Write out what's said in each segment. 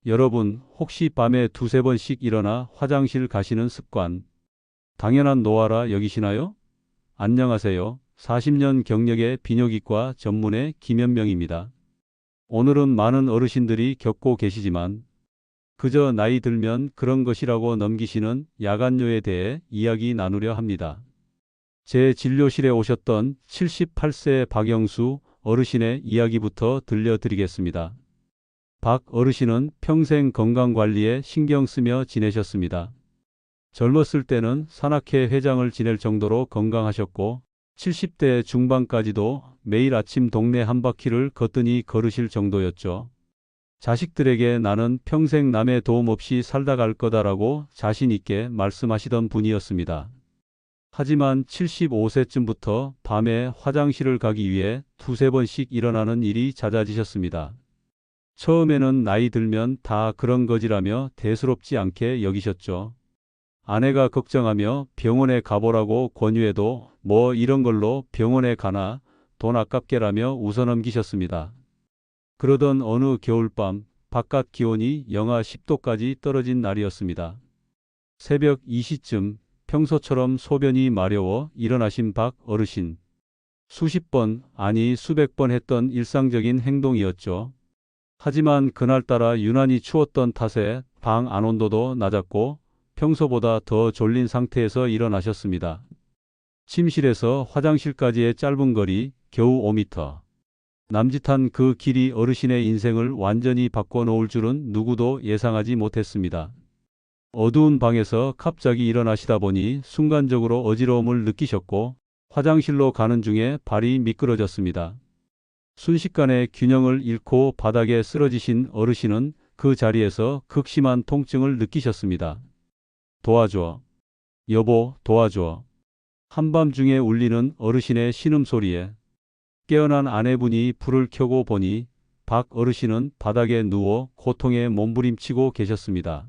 여러분, 혹시 밤에 두세 번씩 일어나 화장실 가시는 습관, 당연한 노화라 여기시나요? 안녕하세요. 40년 경력의 비뇨기과 전문의 김현명입니다. 오늘은 많은 어르신들이 겪고 계시지만 그저 나이 들면 그런 것이라고 넘기시는 야간뇨에 대해 이야기 나누려 합니다. 제 진료실에 오셨던 78세 박영수 어르신의 이야기부터 들려드리겠습니다. 박 어르신은 평생 건강관리에 신경 쓰며 지내셨습니다. 젊었을 때는 산악회 회장을 지낼 정도로 건강하셨고 70대 중반까지도 매일 아침 동네 한 바퀴를 거뜬히 걸으실 정도였죠. 자식들에게 나는 평생 남의 도움 없이 살다 갈 거다라고 자신 있게 말씀하시던 분이었습니다. 하지만 75세쯤부터 밤에 화장실을 가기 위해 두세 번씩 일어나는 일이 잦아지셨습니다. 처음에는 나이 들면 다 그런 거지라며 대수롭지 않게 여기셨죠. 아내가 걱정하며 병원에 가보라고 권유해도 뭐 이런 걸로 병원에 가나 돈 아깝게라며 웃어넘기셨습니다. 그러던 어느 겨울밤 바깥 기온이 영하 10도까지 떨어진 날이었습니다. 새벽 2시쯤 평소처럼 소변이 마려워 일어나신 박 어르신. 수십 번, 아니 수백 번 했던 일상적인 행동이었죠. 하지만 그날따라 유난히 추웠던 탓에 방 안온도도 낮았고 평소보다 더 졸린 상태에서 일어나셨습니다. 침실에서 화장실까지의 짧은 거리 겨우 5m. 남짓한 그 길이 어르신의 인생을 완전히 바꿔놓을 줄은 누구도 예상하지 못했습니다. 어두운 방에서 갑자기 일어나시다 보니 순간적으로 어지러움을 느끼셨고 화장실로 가는 중에 발이 미끄러졌습니다. 순식간에 균형을 잃고 바닥에 쓰러지신 어르신은 그 자리에서 극심한 통증을 느끼셨습니다. 도와줘. 여보, 도와줘. 한밤중에 울리는 어르신의 신음소리에 깨어난 아내분이 불을 켜고 보니 박 어르신은 바닥에 누워 고통에 몸부림치고 계셨습니다.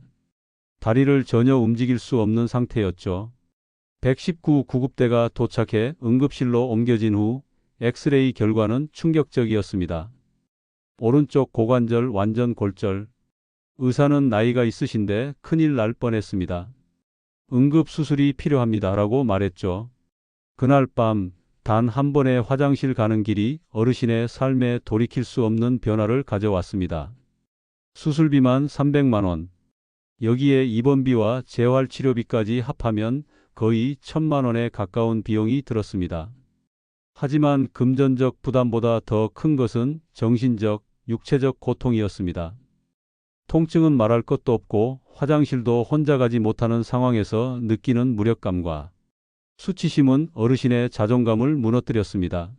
다리를 전혀 움직일 수 없는 상태였죠. 119 구급대가 도착해 응급실로 옮겨진 후 엑스레이 결과는 충격적이었습니다. 오른쪽 고관절 완전 골절. 의사는 나이가 있으신데 큰일 날 뻔했습니다. 응급수술이 필요합니다라고 말했죠. 그날 밤 단 한 번의 화장실 가는 길이 어르신의 삶에 돌이킬 수 없는 변화를 가져왔습니다. 수술비만 300만 원. 여기에 입원비와 재활치료비까지 합하면 거의 1000만 원에 가까운 비용이 들었습니다. 하지만 금전적 부담보다 더 큰 것은 정신적, 육체적 고통이었습니다. 통증은 말할 것도 없고 화장실도 혼자 가지 못하는 상황에서 느끼는 무력감과 수치심은 어르신의 자존감을 무너뜨렸습니다.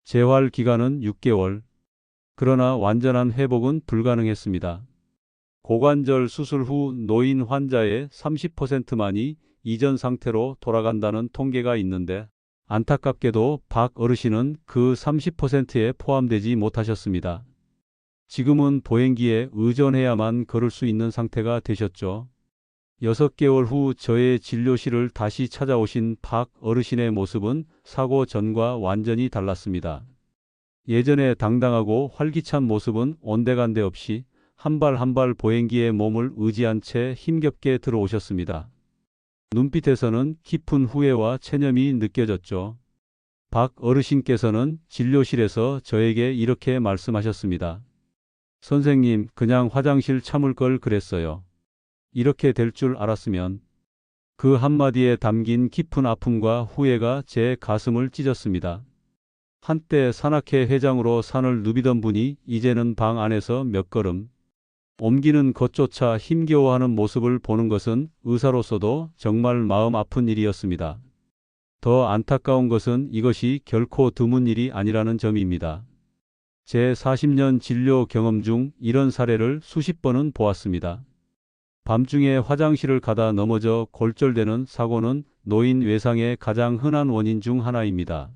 재활 기간은 6개월. 그러나 완전한 회복은 불가능했습니다. 고관절 수술 후 노인 환자의 30%만이 이전 상태로 돌아간다는 통계가 있는데 안타깝게도 박 어르신은 그 30%에 포함되지 못하셨습니다. 지금은 보행기에 의존해야만 걸을 수 있는 상태가 되셨죠. 6개월 후 저의 진료실을 다시 찾아오신 박 어르신의 모습은 사고 전과 완전히 달랐습니다. 예전에 당당하고 활기찬 모습은 온데간데 없이 한 발 한 발 보행기에 몸을 의지한 채 힘겹게 들어오셨습니다. 눈빛에서는 깊은 후회와 체념이 느껴졌죠. 박 어르신께서는 진료실에서 저에게 이렇게 말씀하셨습니다. 선생님, 그냥 화장실 참을 걸 그랬어요. 이렇게 될 줄 알았으면. 그 한마디에 담긴 깊은 아픔과 후회가 제 가슴을 찢었습니다. 한때 산악회 회장으로 산을 누비던 분이 이제는 방 안에서 몇 걸음 옮기는 것조차 힘겨워하는 모습을 보는 것은 의사로서도 정말 마음 아픈 일이었습니다. 더 안타까운 것은 이것이 결코 드문 일이 아니라는 점입니다. 제 40년 진료 경험 중 이런 사례를 수십 번은 보았습니다. 밤중에 화장실을 가다 넘어져 골절되는 사고는 노인 외상의 가장 흔한 원인 중 하나입니다.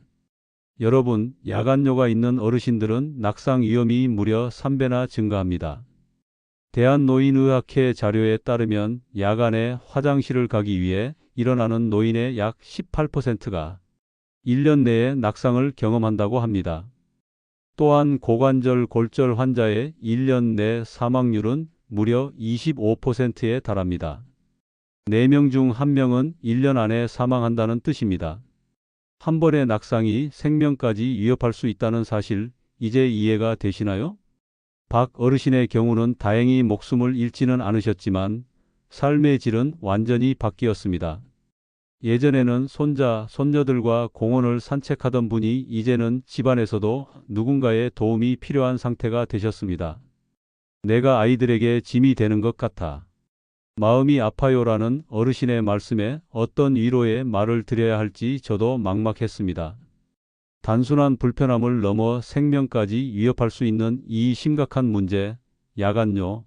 여러분, 야간뇨가 있는 어르신들은 낙상 위험이 무려 3배나 증가합니다. 대한노인의학회 자료에 따르면 야간에 화장실을 가기 위해 일어나는 노인의 약 18%가 1년 내에 낙상을 경험한다고 합니다. 또한 고관절 골절 환자의 1년 내 사망률은 무려 25%에 달합니다. 4명 중 1명은 1년 안에 사망한다는 뜻입니다. 한 번의 낙상이 생명까지 위협할 수 있다는 사실, 이제 이해가 되시나요? 박 어르신의 경우는 다행히 목숨을 잃지는 않으셨지만 삶의 질은 완전히 바뀌었습니다. 예전에는 손자, 손녀들과 공원을 산책하던 분이 이제는 집안에서도 누군가의 도움이 필요한 상태가 되셨습니다. 내가 아이들에게 짐이 되는 것 같아. 마음이 아파요라는 어르신의 말씀에 어떤 위로의 말을 드려야 할지 저도 막막했습니다. 단순한 불편함을 넘어 생명까지 위협할 수 있는 이 심각한 문제, 야간요.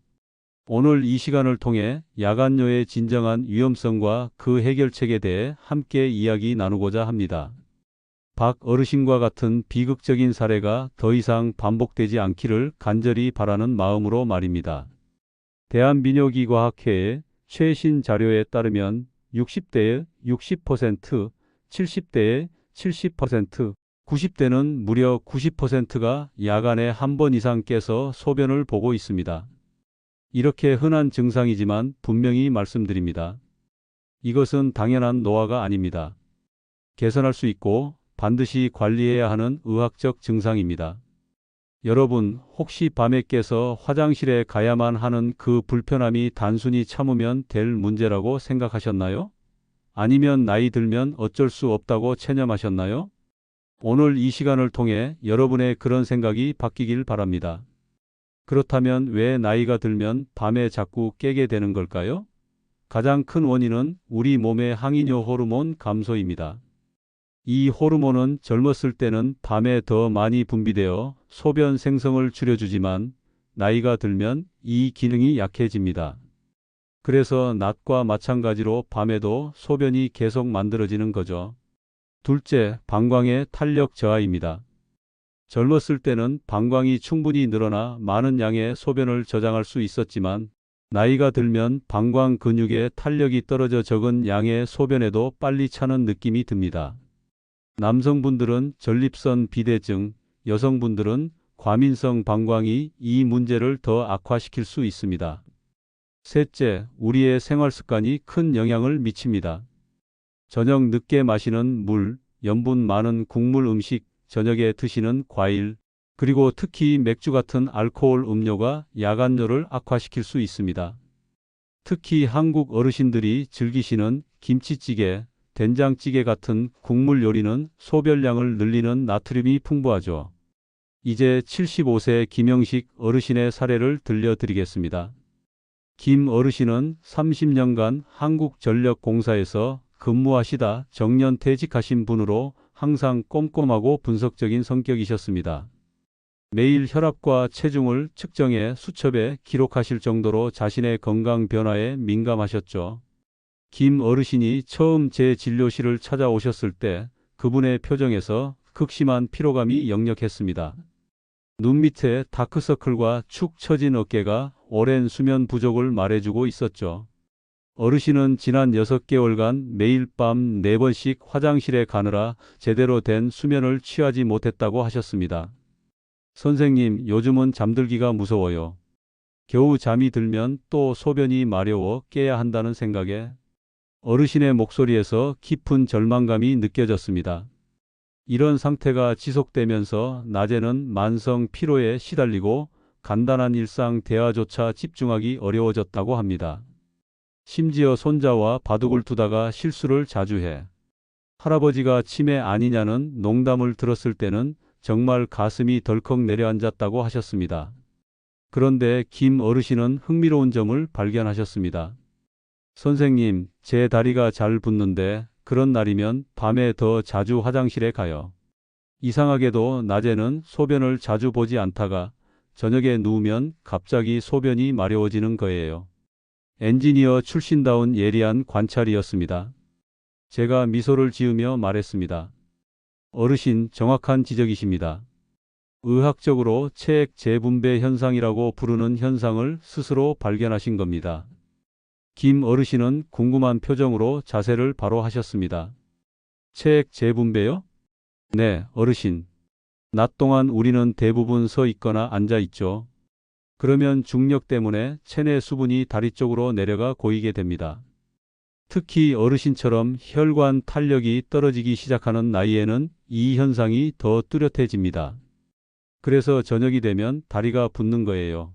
오늘 이 시간을 통해 야간요의 진정한 위험성과 그 해결책에 대해 함께 이야기 나누고자 합니다. 박 어르신과 같은 비극적인 사례가 더 이상 반복되지 않기를 간절히 바라는 마음으로 말입니다. 대한민요기과학회의 최신 자료에 따르면 60대의 60%, 70대의 70%, 90대는 무려 90%가 야간에 한 번 이상 깨서 소변을 보고 있습니다. 이렇게 흔한 증상이지만 분명히 말씀드립니다. 이것은 당연한 노화가 아닙니다. 개선할 수 있고 반드시 관리해야 하는 의학적 증상입니다. 여러분, 혹시 밤에 깨서 화장실에 가야만 하는 그 불편함이 단순히 참으면 될 문제라고 생각하셨나요? 아니면 나이 들면 어쩔 수 없다고 체념하셨나요? 오늘 이 시간을 통해 여러분의 그런 생각이 바뀌길 바랍니다. 그렇다면 왜 나이가 들면 밤에 자꾸 깨게 되는 걸까요? 가장 큰 원인은 우리 몸의 항이뇨 호르몬 감소입니다. 이 호르몬은 젊었을 때는 밤에 더 많이 분비되어 소변 생성을 줄여주지만 나이가 들면 이 기능이 약해집니다. 그래서 낮과 마찬가지로 밤에도 소변이 계속 만들어지는 거죠. 둘째, 방광의 탄력 저하입니다. 젊었을 때는 방광이 충분히 늘어나 많은 양의 소변을 저장할 수 있었지만 나이가 들면 방광 근육의 탄력이 떨어져 적은 양의 소변에도 빨리 차는 느낌이 듭니다. 남성분들은 전립선 비대증, 여성분들은 과민성 방광이 이 문제를 더 악화시킬 수 있습니다. 셋째, 우리의 생활 습관이 큰 영향을 미칩니다. 저녁 늦게 마시는 물, 염분 많은 국물 음식, 저녁에 드시는 과일, 그리고 특히 맥주 같은 알코올 음료가 야간뇨를 악화시킬 수 있습니다. 특히 한국 어르신들이 즐기시는 김치찌개, 된장찌개 같은 국물 요리는 소변량을 늘리는 나트륨이 풍부하죠. 이제 75세 김영식 어르신의 사례를 들려드리겠습니다. 김 어르신은 30년간 한국전력공사에서 근무하시다 정년퇴직하신 분으로 항상 꼼꼼하고 분석적인 성격이셨습니다. 매일 혈압과 체중을 측정해 수첩에 기록하실 정도로 자신의 건강 변화에 민감하셨죠. 김 어르신이 처음 제 진료실을 찾아오셨을 때 그분의 표정에서 극심한 피로감이 역력했습니다. 눈 밑에 다크서클과 축 처진 어깨가 오랜 수면 부족을 말해주고 있었죠. 어르신은 지난 6개월간 매일 밤 4번씩 화장실에 가느라 제대로 된 수면을 취하지 못했다고 하셨습니다. 선생님, 요즘은 잠들기가 무서워요. 겨우 잠이 들면 또 소변이 마려워 깨야 한다는 생각에 어르신의 목소리에서 깊은 절망감이 느껴졌습니다. 이런 상태가 지속되면서 낮에는 만성 피로에 시달리고 간단한 일상 대화조차 집중하기 어려워졌다고 합니다. 심지어 손자와 바둑을 두다가 실수를 자주 해. 할아버지가 치매 아니냐는 농담을 들었을 때는 정말 가슴이 덜컥 내려앉았다고 하셨습니다. 그런데 김 어르신은 흥미로운 점을 발견하셨습니다. 선생님, 제 다리가 잘 붓는데 그런 날이면 밤에 더 자주 화장실에 가요. 이상하게도 낮에는 소변을 자주 보지 않다가 저녁에 누우면 갑자기 소변이 마려워지는 거예요. 엔지니어 출신다운 예리한 관찰이었습니다. 제가 미소를 지으며 말했습니다. 어르신, 정확한 지적이십니다. 의학적으로 체액 재분배 현상이라고 부르는 현상을 스스로 발견하신 겁니다. 김 어르신은 궁금한 표정으로 자세를 바로 하셨습니다. 체액 재분배요? 네, 어르신. 낮 동안 우리는 대부분 서 있거나 앉아 있죠. 그러면 중력 때문에 체내 수분이 다리 쪽으로 내려가 고이게 됩니다. 특히 어르신처럼 혈관 탄력이 떨어지기 시작하는 나이에는 이 현상이 더 뚜렷해집니다. 그래서 저녁이 되면 다리가 붓는 거예요.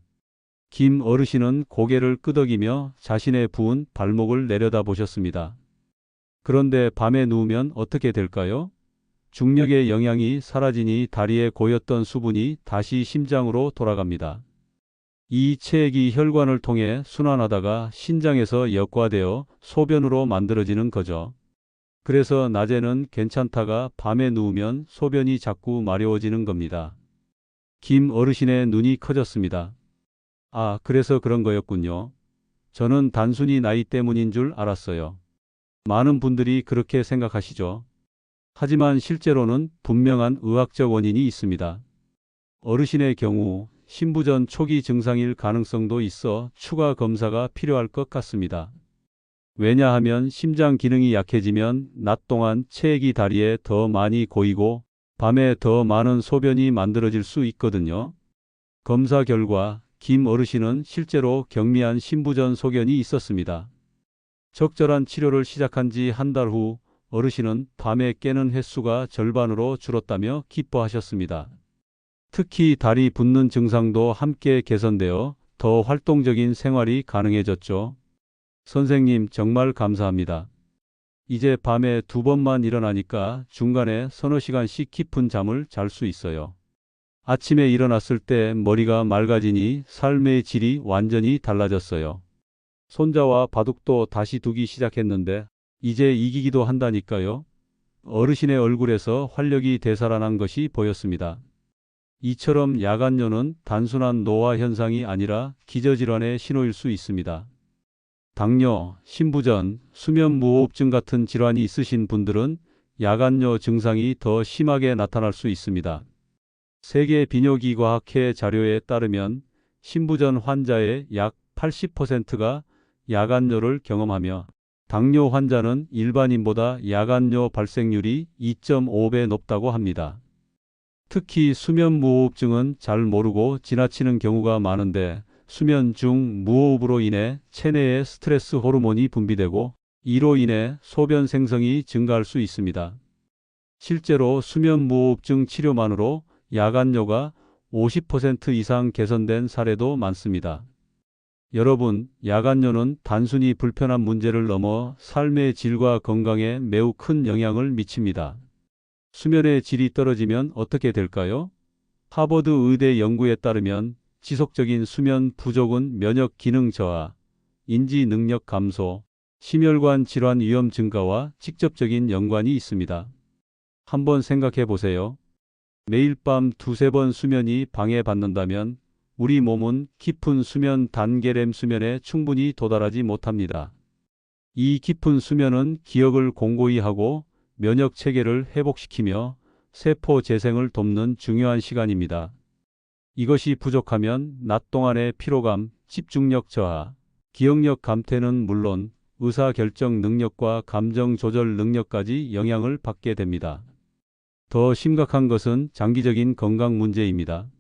김 어르신은 고개를 끄덕이며 자신의 부은 발목을 내려다 보셨습니다. 그런데 밤에 누우면 어떻게 될까요? 중력의 영향이 사라지니 다리에 고였던 수분이 다시 심장으로 돌아갑니다. 이 체액이 혈관을 통해 순환하다가 신장에서 역과되어 소변으로 만들어지는 거죠. 그래서 낮에는 괜찮다가 밤에 누우면 소변이 자꾸 마려워지는 겁니다. 김 어르신의 눈이 커졌습니다. 아, 그래서 그런 거였군요. 저는 단순히 나이 때문인 줄 알았어요. 많은 분들이 그렇게 생각하시죠. 하지만 실제로는 분명한 의학적 원인이 있습니다. 어르신의 경우 신부전 초기 증상일 가능성도 있어 추가 검사가 필요할 것 같습니다. 왜냐하면 심장 기능이 약해지면 낮 동안 체액이 다리에 더 많이 고이고 밤에 더 많은 소변이 만들어질 수 있거든요. 검사 결과 김 어르신은 실제로 경미한 신부전 소견이 있었습니다. 적절한 치료를 시작한 지 한 달 후 어르신은 밤에 깨는 횟수가 절반으로 줄었다며 기뻐하셨습니다. 특히 다리 붓는 증상도 함께 개선되어 더 활동적인 생활이 가능해졌죠. 선생님, 정말 감사합니다. 이제 밤에 2번만 일어나니까 중간에 서너 시간씩 깊은 잠을 잘 수 있어요. 아침에 일어났을 때 머리가 맑아지니 삶의 질이 완전히 달라졌어요. 손자와 바둑도 다시 두기 시작했는데 이제 이기기도 한다니까요. 어르신의 얼굴에서 활력이 되살아난 것이 보였습니다. 이처럼 야간뇨는 단순한 노화 현상이 아니라 기저질환의 신호일 수 있습니다. 당뇨, 신부전, 수면무호흡증 같은 질환이 있으신 분들은 야간뇨 증상이 더 심하게 나타날 수 있습니다. 세계 비뇨기과학회 자료에 따르면 신부전 환자의 약 80%가 야간뇨를 경험하며 당뇨 환자는 일반인보다 야간뇨 발생률이 2.5배 높다고 합니다. 특히 수면무호흡증은 잘 모르고 지나치는 경우가 많은데 수면 중 무호흡으로 인해 체내에 스트레스 호르몬이 분비되고 이로 인해 소변 생성이 증가할 수 있습니다. 실제로 수면무호흡증 치료만으로 야간뇨가 50% 이상 개선된 사례도 많습니다. 여러분, 야간뇨는 단순히 불편한 문제를 넘어 삶의 질과 건강에 매우 큰 영향을 미칩니다. 수면의 질이 떨어지면 어떻게 될까요? 하버드 의대 연구에 따르면 지속적인 수면 부족은 면역 기능 저하, 인지 능력 감소, 심혈관 질환 위험 증가와 직접적인 연관이 있습니다. 한번 생각해 보세요. 매일 밤 2~3번 수면이 방해받는다면 우리 몸은 깊은 수면 단계렘 수면에 충분히 도달하지 못합니다. 이 깊은 수면은 기억을 공고히 하고 면역 체계를 회복시키며 세포 재생을 돕는 중요한 시간입니다. 이것이 부족하면 낮 동안의 피로감, 집중력 저하, 기억력 감퇴는 물론 의사결정 능력과 감정 조절 능력까지 영향을 받게 됩니다. 더 심각한 것은 장기적인 건강 문제입니다.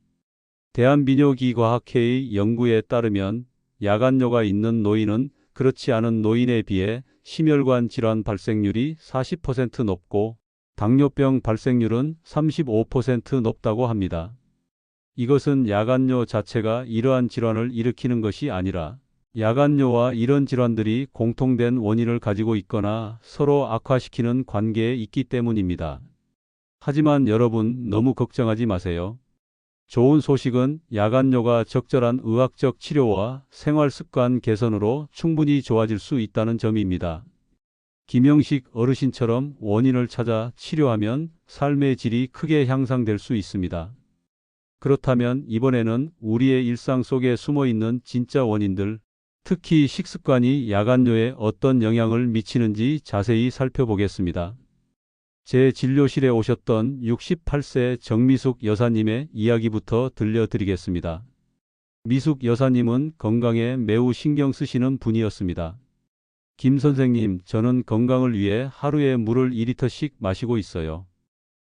대한비뇨기과학회의 연구에 따르면 야간뇨가 있는 노인은 그렇지 않은 노인에 비해 심혈관 질환 발생률이 40% 높고 당뇨병 발생률은 35% 높다고 합니다. 이것은 야간뇨 자체가 이러한 질환을 일으키는 것이 아니라 야간뇨와 이런 질환들이 공통된 원인을 가지고 있거나 서로 악화시키는 관계에 있기 때문입니다. 하지만 여러분, 너무 걱정하지 마세요. 좋은 소식은 야간뇨가 적절한 의학적 치료와 생활습관 개선으로 충분히 좋아질 수 있다는 점입니다. 김영식 어르신처럼 원인을 찾아 치료하면 삶의 질이 크게 향상될 수 있습니다. 그렇다면 이번에는 우리의 일상 속에 숨어있는 진짜 원인들, 특히 식습관이 야간뇨에 어떤 영향을 미치는지 자세히 살펴보겠습니다. 제 진료실에 오셨던 68세 정미숙 여사님의 이야기부터 들려드리겠습니다. 미숙 여사님은 건강에 매우 신경 쓰시는 분이었습니다. 김 선생님, 저는 건강을 위해 하루에 물을 2리터씩 마시고 있어요.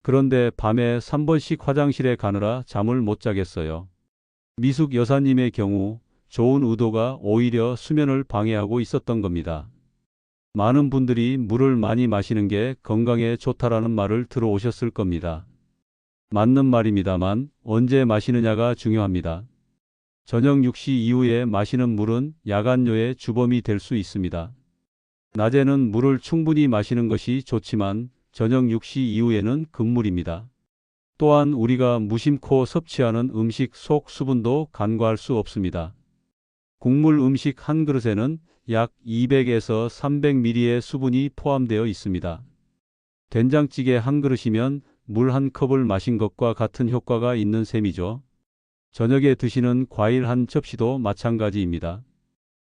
그런데 밤에 3번씩 화장실에 가느라 잠을 못 자겠어요. 미숙 여사님의 경우 좋은 의도가 오히려 수면을 방해하고 있었던 겁니다. 많은 분들이 물을 많이 마시는 게 건강에 좋다라는 말을 들어오셨을 겁니다. 맞는 말입니다만 언제 마시느냐가 중요합니다. 저녁 6시 이후에 마시는 물은 야간뇨의 주범이 될 수 있습니다. 낮에는 물을 충분히 마시는 것이 좋지만 저녁 6시 이후에는 금물입니다. 또한 우리가 무심코 섭취하는 음식 속 수분도 간과할 수 없습니다. 국물 음식 한 그릇에는 약 200에서 300ml의 수분이 포함되어 있습니다. 된장찌개 한 그릇이면 물 한 컵을 마신 것과 같은 효과가 있는 셈이죠. 저녁에 드시는 과일 한 접시도 마찬가지입니다.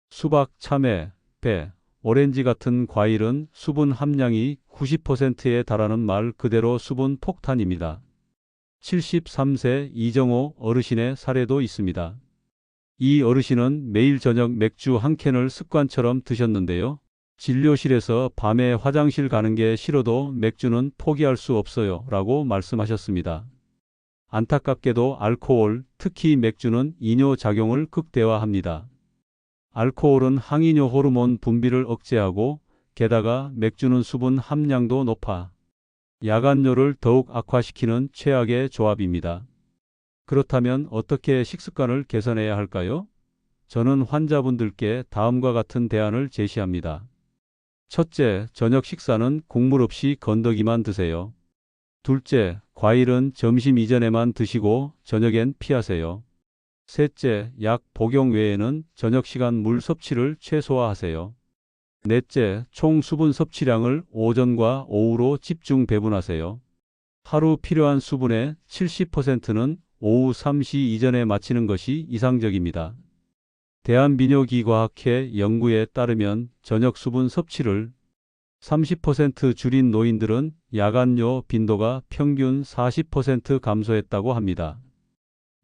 수박, 참외, 배, 오렌지 같은 과일은 수분 함량이 90%에 달하는 말 그대로 수분 폭탄입니다. 73세 이정호 어르신의 사례도 있습니다. 이 어르신은 매일 저녁 맥주 한 캔을 습관처럼 드셨는데요. 진료실에서 밤에 화장실 가는 게 싫어도 맥주는 포기할 수 없어요 라고 말씀하셨습니다. 안타깝게도 알코올, 특히 맥주는 이뇨 작용을 극대화합니다. 알코올은 항이뇨 호르몬 분비를 억제하고 게다가 맥주는 수분 함량도 높아 야간뇨를 더욱 악화시키는 최악의 조합입니다. 그렇다면 어떻게 식습관을 개선해야 할까요? 저는 환자분들께 다음과 같은 대안을 제시합니다. 첫째, 저녁 식사는 국물 없이 건더기만 드세요. 둘째, 과일은 점심 이전에만 드시고 저녁엔 피하세요. 셋째, 약 복용 외에는 저녁 시간 물 섭취를 최소화하세요. 넷째, 총 수분 섭취량을 오전과 오후로 집중 배분하세요. 하루 필요한 수분의 70%는 오후 3시 이전에 마치는 것이 이상적입니다. 대한비뇨기과학회 연구에 따르면 저녁 수분 섭취를 30% 줄인 노인들은 야간뇨 빈도가 평균 40% 감소했다고 합니다.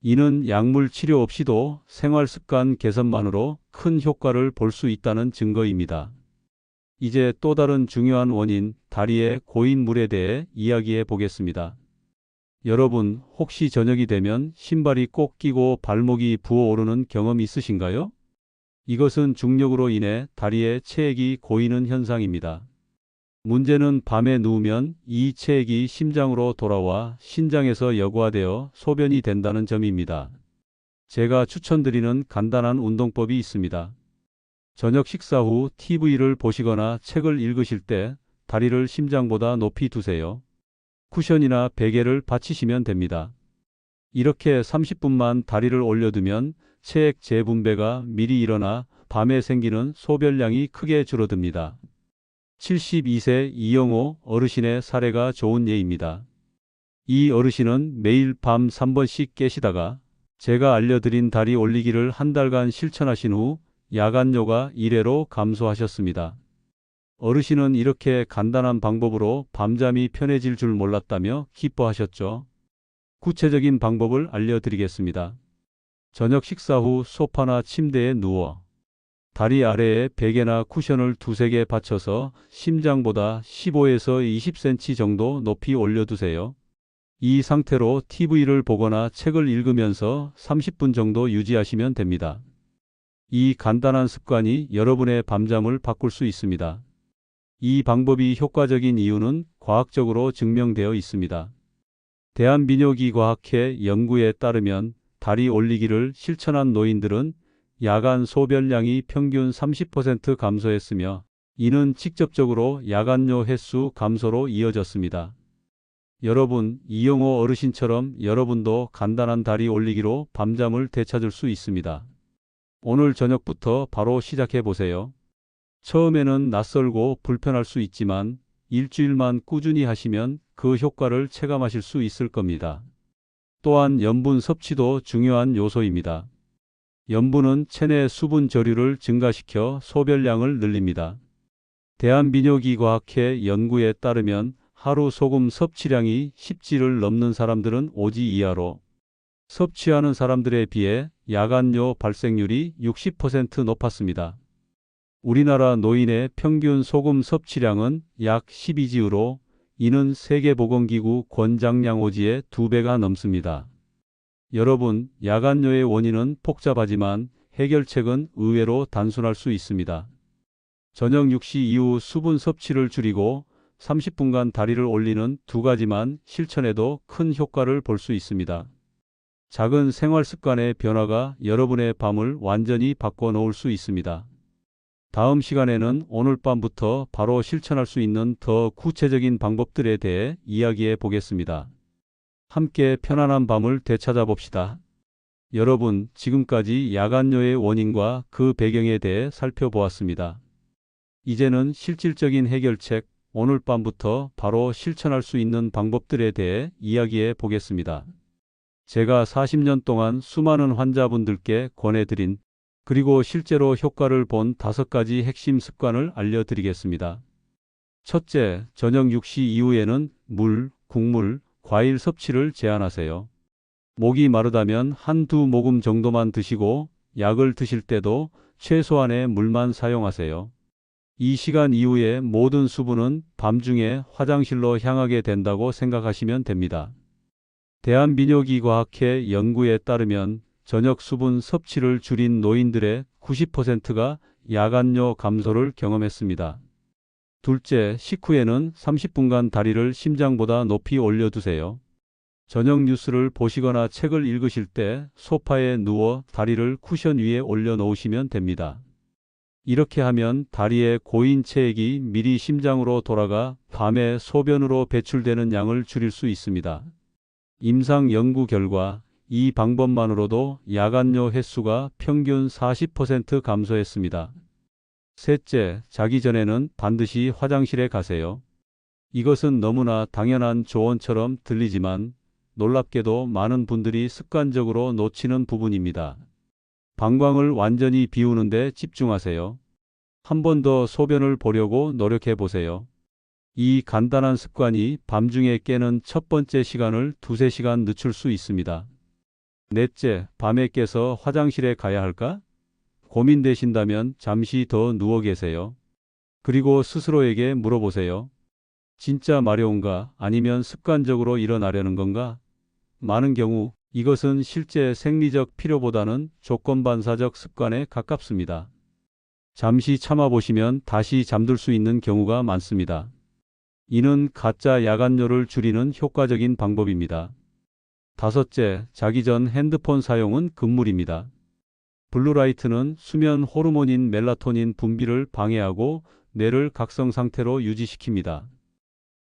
이는 약물 치료 없이도 생활습관 개선만으로 큰 효과를 볼 수 있다는 증거입니다. 이제 또 다른 중요한 원인, 다리의 고인 물에 대해 이야기해 보겠습니다. 여러분, 혹시 저녁이 되면 신발이 꼭 끼고 발목이 부어오르는 경험 있으신가요? 이것은 중력으로 인해 다리에 체액이 고이는 현상입니다. 문제는 밤에 누우면 이 체액이 심장으로 돌아와 신장에서 여과되어 소변이 된다는 점입니다. 제가 추천드리는 간단한 운동법이 있습니다. 저녁 식사 후 TV를 보시거나 책을 읽으실 때 다리를 심장보다 높이 두세요. 쿠션이나 베개를 받치시면 됩니다. 이렇게 30분만 다리를 올려두면 체액 재분배가 미리 일어나 밤에 생기는 소변량이 크게 줄어듭니다. 72세 이영호 어르신의 사례가 좋은 예입니다. 이 어르신은 매일 밤 3번씩 깨시다가 제가 알려드린 다리 올리기를 한 달간 실천하신 후 야간뇨가 1회로 감소하셨습니다. 어르신은 이렇게 간단한 방법으로 밤잠이 편해질 줄 몰랐다며 기뻐하셨죠. 구체적인 방법을 알려드리겠습니다. 저녁 식사 후 소파나 침대에 누워 다리 아래에 베개나 쿠션을 두세 개 받쳐서 심장보다 15에서 20cm 정도 높이 올려두세요. 이 상태로 TV를 보거나 책을 읽으면서 30분 정도 유지하시면 됩니다. 이 간단한 습관이 여러분의 밤잠을 바꿀 수 있습니다. 이 방법이 효과적인 이유는 과학적으로 증명되어 있습니다. 대한비뇨기과학회 연구에 따르면 다리 올리기를 실천한 노인들은 야간 소변량이 평균 30% 감소했으며 이는 직접적으로 야간뇨 횟수 감소로 이어졌습니다. 여러분, 이영호 어르신처럼 여러분도 간단한 다리 올리기로 밤잠을 되찾을 수 있습니다. 오늘 저녁부터 바로 시작해 보세요. 처음에는 낯설고 불편할 수 있지만 일주일만 꾸준히 하시면 그 효과를 체감하실 수 있을 겁니다. 또한 염분 섭취도 중요한 요소입니다. 염분은 체내 수분 저류를 증가시켜 소변량을 늘립니다. 대한비뇨기과학회 연구에 따르면 하루 소금 섭취량이 10g를 넘는 사람들은 5g 이하로, 섭취하는 사람들에 비해 야간뇨 발생률이 60% 높았습니다. 우리나라 노인의 평균 소금 섭취량은 약 12g으로 이는 세계보건기구 권장량 오지의 2배가 넘습니다. 여러분, 야간뇨의 원인은 복잡하지만 해결책은 의외로 단순할 수 있습니다. 저녁 6시 이후 수분 섭취를 줄이고 30분간 다리를 올리는 두 가지만 실천해도 큰 효과를 볼 수 있습니다. 작은 생활 습관의 변화가 여러분의 밤을 완전히 바꿔 놓을 수 있습니다. 다음 시간에는 오늘 밤부터 바로 실천할 수 있는 더 구체적인 방법들에 대해 이야기해 보겠습니다. 함께 편안한 밤을 되찾아 봅시다. 여러분, 지금까지 야간뇨의 원인과 그 배경에 대해 살펴보았습니다. 이제는 실질적인 해결책, 오늘 밤부터 바로 실천할 수 있는 방법들에 대해 이야기해 보겠습니다. 제가 40년 동안 수많은 환자분들께 권해드린 그리고 실제로 효과를 본 5가지 핵심 습관을 알려드리겠습니다. 첫째, 저녁 6시 이후에는 물, 국물, 과일 섭취를 제한하세요. 목이 마르다면 한두 모금 정도만 드시고 약을 드실 때도 최소한의 물만 사용하세요. 이 시간 이후에 모든 수분은 밤중에 화장실로 향하게 된다고 생각하시면 됩니다. 대한민요기과학회 연구에 따르면 저녁 수분 섭취를 줄인 노인들의 90%가 야간뇨 감소를 경험했습니다. 둘째, 식후에는 30분간 다리를 심장보다 높이 올려두세요. 저녁 뉴스를 보시거나 책을 읽으실 때 소파에 누워 다리를 쿠션 위에 올려놓으시면 됩니다. 이렇게 하면 다리의 고인 체액이 미리 심장으로 돌아가 밤에 소변으로 배출되는 양을 줄일 수 있습니다. 임상 연구 결과 이 방법만으로도 야간뇨 횟수가 평균 40% 감소했습니다. 셋째, 자기 전에는 반드시 화장실에 가세요. 이것은 너무나 당연한 조언처럼 들리지만 놀랍게도 많은 분들이 습관적으로 놓치는 부분입니다. 방광을 완전히 비우는 데 집중하세요. 한 번 더 소변을 보려고 노력해 보세요. 이 간단한 습관이 밤중에 깨는 첫 번째 시간을 2~3시간 늦출 수 있습니다. 넷째, 밤에 깨서 화장실에 가야 할까? 고민되신다면 잠시 더 누워 계세요. 그리고 스스로에게 물어보세요. 진짜 마려운가? 아니면 습관적으로 일어나려는 건가? 많은 경우 이것은 실제 생리적 필요보다는 조건반사적 습관에 가깝습니다. 잠시 참아보시면 다시 잠들 수 있는 경우가 많습니다. 이는 가짜 야간뇨를 줄이는 효과적인 방법입니다. 다섯째, 자기 전 핸드폰 사용은 금물입니다. 블루라이트는 수면 호르몬인 멜라토닌 분비를 방해하고 뇌를 각성 상태로 유지시킵니다.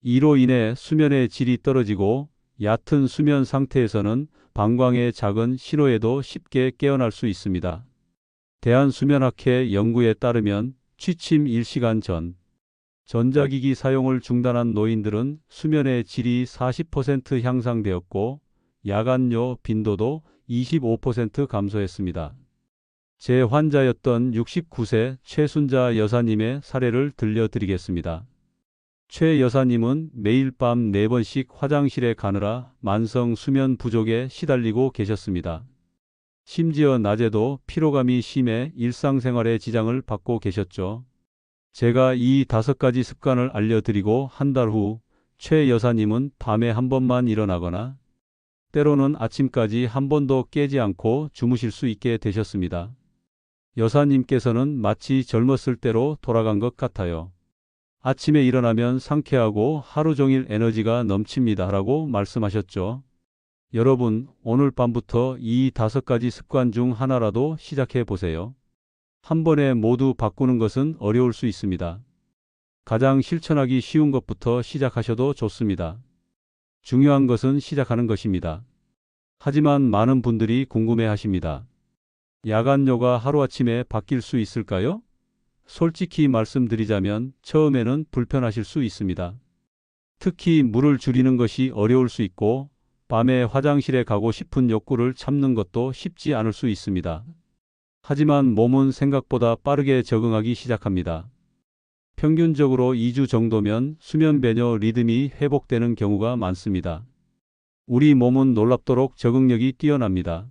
이로 인해 수면의 질이 떨어지고 얕은 수면 상태에서는 방광의 작은 신호에도 쉽게 깨어날 수 있습니다. 대한수면학회 연구에 따르면 취침 1시간 전 전자기기 사용을 중단한 노인들은 수면의 질이 40% 향상되었고 야간뇨 빈도도 25% 감소했습니다. 제 환자였던 69세 최순자 여사님의 사례를 들려드리겠습니다. 최 여사님은 매일 밤 4번씩 화장실에 가느라 만성 수면 부족에 시달리고 계셨습니다. 심지어 낮에도 피로감이 심해 일상생활에 지장을 받고 계셨죠. 제가 이 5가지 습관을 알려드리고 한 달 후 최 여사님은 밤에 한 번만 일어나거나 때로는 아침까지 한 번도 깨지 않고 주무실 수 있게 되셨습니다. 여사님께서는 마치 젊었을 때로 돌아간 것 같아요. 아침에 일어나면 상쾌하고 하루 종일 에너지가 넘칩니다 라고 말씀하셨죠. 여러분, 오늘 밤부터 이 5가지 습관 중 하나라도 시작해 보세요. 한 번에 모두 바꾸는 것은 어려울 수 있습니다. 가장 실천하기 쉬운 것부터 시작하셔도 좋습니다. 중요한 것은 시작하는 것입니다. 하지만 많은 분들이 궁금해 하십니다. 야간뇨가 하루아침에 바뀔 수 있을까요? 솔직히 말씀드리자면 처음에는 불편하실 수 있습니다. 특히 물을 줄이는 것이 어려울 수 있고 밤에 화장실에 가고 싶은 욕구를 참는 것도 쉽지 않을 수 있습니다. 하지만 몸은 생각보다 빠르게 적응하기 시작합니다. 평균적으로 2주 정도면 수면 배뇨 리듬이 회복되는 경우가 많습니다. 우리 몸은 놀랍도록 적응력이 뛰어납니다.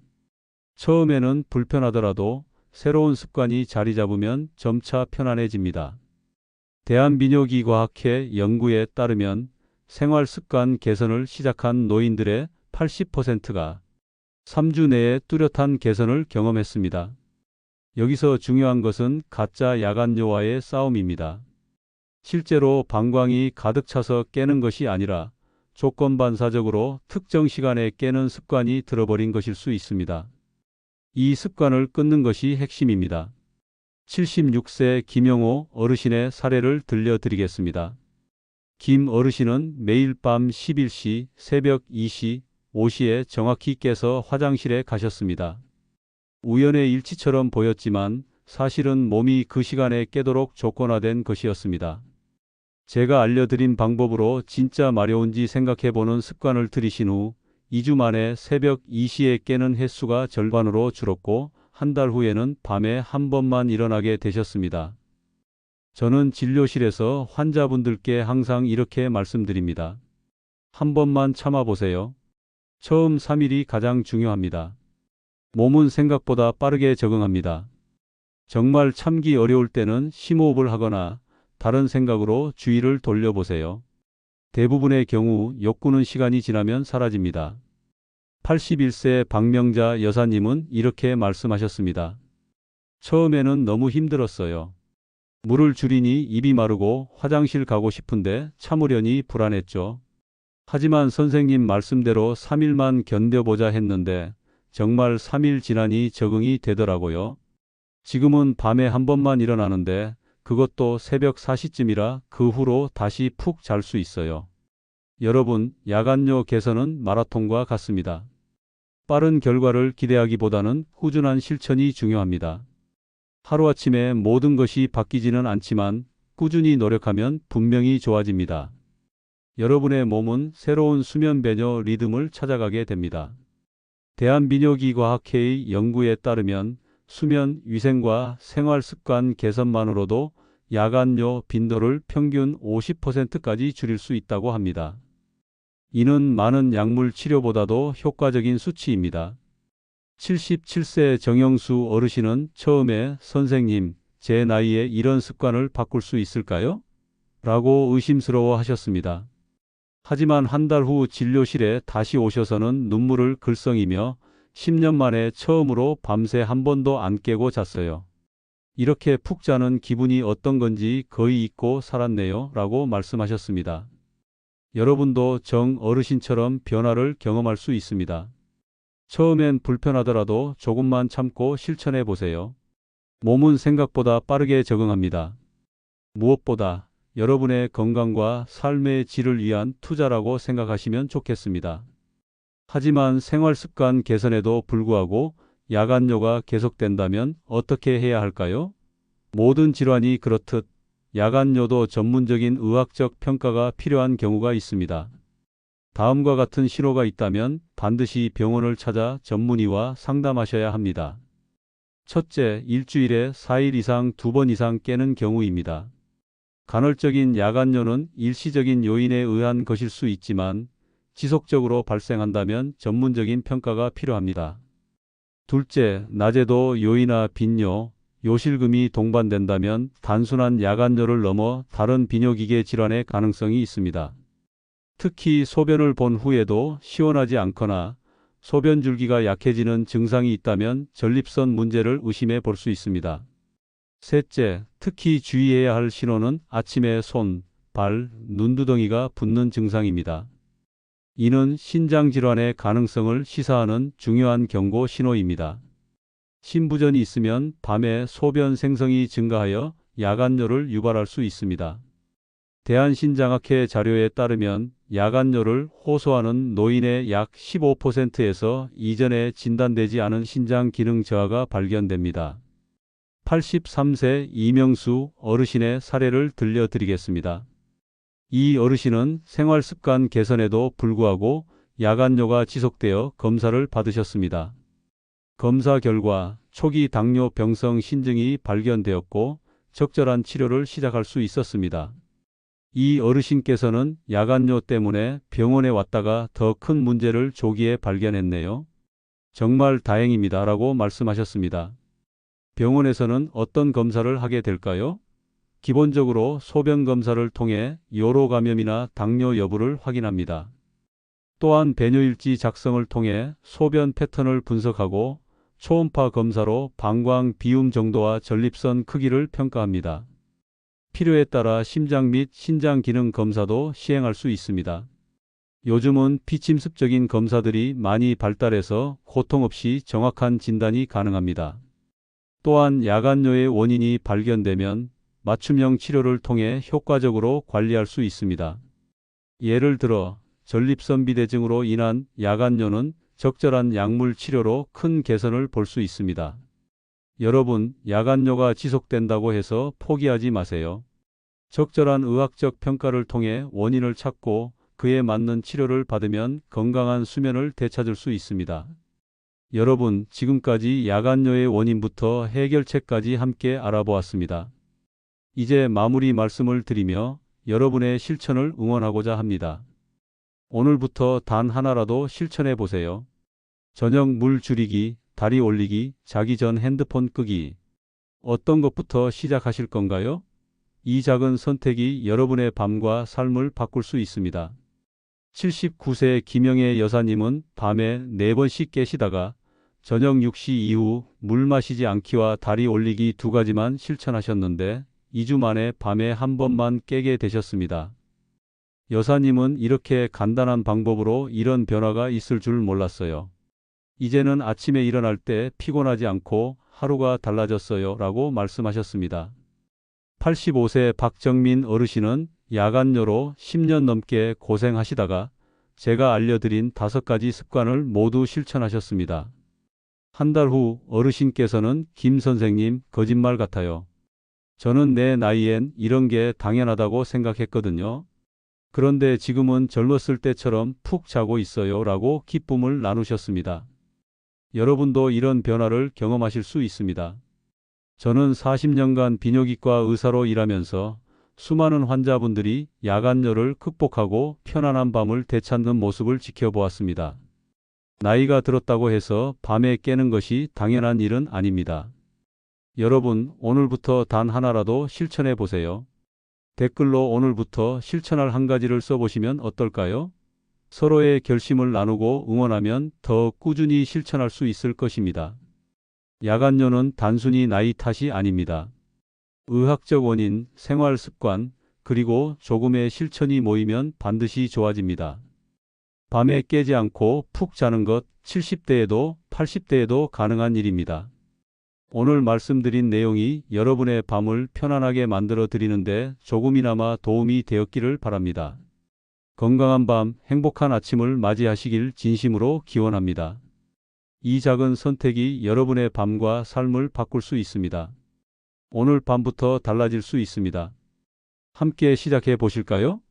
처음에는 불편하더라도 새로운 습관이 자리 잡으면 점차 편안해집니다. 대한민요기과학회 연구에 따르면 생활 습관 개선을 시작한 노인들의 80%가 3주 내에 뚜렷한 개선을 경험했습니다. 여기서 중요한 것은 가짜 야간뇨와의 싸움입니다. 실제로 방광이 가득 차서 깨는 것이 아니라 조건반사적으로 특정 시간에 깨는 습관이 들어버린 것일 수 있습니다. 이 습관을 끊는 것이 핵심입니다. 76세 김영호 어르신의 사례를 들려드리겠습니다. 김 어르신은 매일 밤 11시, 새벽 2시, 5시에 정확히 깨서 화장실에 가셨습니다. 우연의 일치처럼 보였지만 사실은 몸이 그 시간에 깨도록 조건화된 것이었습니다. 제가 알려드린 방법으로 진짜 마려운지 생각해보는 습관을 들이신 후 2주 만에 새벽 2시에 깨는 횟수가 절반으로 줄었고 한 달 후에는 밤에 한 번만 일어나게 되셨습니다. 저는 진료실에서 환자분들께 항상 이렇게 말씀드립니다. 한 번만 참아보세요. 처음 3일이 가장 중요합니다. 몸은 생각보다 빠르게 적응합니다. 정말 참기 어려울 때는 심호흡을 하거나 다른 생각으로 주의를 돌려보세요. 대부분의 경우 욕구는 시간이 지나면 사라집니다. 81세 박명자 여사님은 이렇게 말씀하셨습니다. 처음에는 너무 힘들었어요. 물을 줄이니 입이 마르고 화장실 가고 싶은데 참으려니 불안했죠. 하지만 선생님 말씀대로 3일만 견뎌보자 했는데 정말 3일 지나니 적응이 되더라고요. 지금은 밤에 한 번만 일어나는데 그것도 새벽 4시쯤이라 그 후로 다시 푹 잘 수 있어요. 여러분, 야간뇨 개선은 마라톤과 같습니다. 빠른 결과를 기대하기보다는 꾸준한 실천이 중요합니다. 하루아침에 모든 것이 바뀌지는 않지만 꾸준히 노력하면 분명히 좋아집니다. 여러분의 몸은 새로운 수면 배뇨 리듬을 찾아가게 됩니다. 대한비뇨기과학회의 연구에 따르면 수면 위생과 생활 습관 개선만으로도 야간뇨 빈도를 평균 50%까지 줄일 수 있다고 합니다. 이는 많은 약물 치료보다도 효과적인 수치입니다. 77세 정영수 어르신은 처음에 선생님, 제 나이에 이런 습관을 바꿀 수 있을까요? 라고 의심스러워 하셨습니다. 하지만 한 달 후 진료실에 다시 오셔서는 눈물을 글썽이며 10년 만에 처음으로 밤새 한 번도 안 깨고 잤어요. 이렇게 푹 자는 기분이 어떤 건지 거의 잊고 살았네요. 라고 말씀하셨습니다. 여러분도 정 어르신처럼 변화를 경험할 수 있습니다. 처음엔 불편하더라도 조금만 참고 실천해 보세요. 몸은 생각보다 빠르게 적응합니다. 무엇보다 여러분의 건강과 삶의 질을 위한 투자라고 생각하시면 좋겠습니다. 하지만 생활 습관 개선에도 불구하고 야간뇨가 계속된다면 어떻게 해야 할까요? 모든 질환이 그렇듯 야간뇨도 전문적인 의학적 평가가 필요한 경우가 있습니다. 다음과 같은 신호가 있다면 반드시 병원을 찾아 전문의와 상담하셔야 합니다. 첫째, 일주일에 4일 이상 2번 이상 깨는 경우입니다. 간헐적인 야간뇨는 일시적인 요인에 의한 것일 수 있지만 지속적으로 발생한다면 전문적인 평가가 필요합니다. 둘째, 낮에도 요이나 빈뇨, 요실금이 동반된다면 단순한 야간뇨를 넘어 다른 비뇨기계 질환의 가능성이 있습니다. 특히 소변을 본 후에도 시원하지 않거나 소변 줄기가 약해지는 증상이 있다면 전립선 문제를 의심해 볼 수 있습니다. 셋째, 특히 주의해야 할 신호는 아침에 손, 발, 눈두덩이가 붓는 증상입니다. 이는 신장 질환의 가능성을 시사하는 중요한 경고 신호입니다. 신부전이 있으면 밤에 소변 생성이 증가하여 야간뇨를 유발할 수 있습니다. 대한신장학회 자료에 따르면 야간뇨를 호소하는 노인의 약 15%에서 이전에 진단되지 않은 신장 기능 저하가 발견됩니다. 83세 이명수 어르신의 사례를 들려드리겠습니다. 이 어르신은 생활습관 개선에도 불구하고 야간뇨가 지속되어 검사를 받으셨습니다. 검사 결과 초기 당뇨병성 신증이 발견되었고 적절한 치료를 시작할 수 있었습니다. 이 어르신께서는 야간뇨 때문에 병원에 왔다가 더 큰 문제를 조기에 발견했네요. 정말 다행입니다. 라고 말씀하셨습니다. 병원에서는 어떤 검사를 하게 될까요? 기본적으로 소변 검사를 통해 요로 감염이나 당뇨 여부를 확인합니다. 또한 배뇨일지 작성을 통해 소변 패턴을 분석하고 초음파 검사로 방광 비움 정도와 전립선 크기를 평가합니다. 필요에 따라 심장 및 신장 기능 검사도 시행할 수 있습니다. 요즘은 비침습적인 검사들이 많이 발달해서 고통 없이 정확한 진단이 가능합니다. 또한 야간뇨의 원인이 발견되면 맞춤형 치료를 통해 효과적으로 관리할 수 있습니다. 예를 들어 전립선 비대증으로 인한 야간뇨는 적절한 약물 치료로 큰 개선을 볼 수 있습니다. 여러분, 야간뇨가 지속된다고 해서 포기하지 마세요. 적절한 의학적 평가를 통해 원인을 찾고 그에 맞는 치료를 받으면 건강한 수면을 되찾을 수 있습니다. 여러분, 지금까지 야간뇨의 원인부터 해결책까지 함께 알아보았습니다. 이제 마무리 말씀을 드리며 여러분의 실천을 응원하고자 합니다. 오늘부터 단 하나라도 실천해 보세요. 저녁 물 줄이기, 다리 올리기, 자기 전 핸드폰 끄기. 어떤 것부터 시작하실 건가요? 이 작은 선택이 여러분의 밤과 삶을 바꿀 수 있습니다. 79세 김영애 여사님은 밤에 4번씩 깨시다가 저녁 6시 이후 물 마시지 않기와 다리 올리기 2가지만 실천하셨는데 2주 만에 밤에 한 번만 깨게 되셨습니다. 여사님은 이렇게 간단한 방법으로 이런 변화가 있을 줄 몰랐어요. 이제는 아침에 일어날 때 피곤하지 않고 하루가 달라졌어요 라고 말씀하셨습니다. 85세 박정민 어르신은 야간뇨로 10년 넘게 고생하시다가 제가 알려드린 5가지 습관을 모두 실천하셨습니다. 한 달 후 어르신께서는 김 선생님 거짓말 같아요. 저는 내 나이엔 이런 게 당연하다고 생각했거든요. 그런데 지금은 젊었을 때처럼 푹 자고 있어요 라고 기쁨을 나누셨습니다. 여러분도 이런 변화를 경험하실 수 있습니다. 저는 40년간 비뇨기과 의사로 일하면서 수많은 환자분들이 야간뇨를 극복하고 편안한 밤을 되찾는 모습을 지켜보았습니다. 나이가 들었다고 해서 밤에 깨는 것이 당연한 일은 아닙니다. 여러분, 오늘부터 단 하나라도 실천해 보세요. 댓글로 오늘부터 실천할 한 가지를 써보시면 어떨까요? 서로의 결심을 나누고 응원하면 더 꾸준히 실천할 수 있을 것입니다. 야간뇨는 단순히 나이 탓이 아닙니다. 의학적 원인, 생활 습관, 그리고 조금의 실천이 모이면 반드시 좋아집니다. 밤에 깨지 않고 푹 자는 것 70대에도 80대에도 가능한 일입니다. 오늘 말씀드린 내용이 여러분의 밤을 편안하게 만들어 드리는데 조금이나마 도움이 되었기를 바랍니다. 건강한 밤, 행복한 아침을 맞이하시길 진심으로 기원합니다. 이 작은 선택이 여러분의 밤과 삶을 바꿀 수 있습니다. 오늘 밤부터 달라질 수 있습니다. 함께 시작해 보실까요?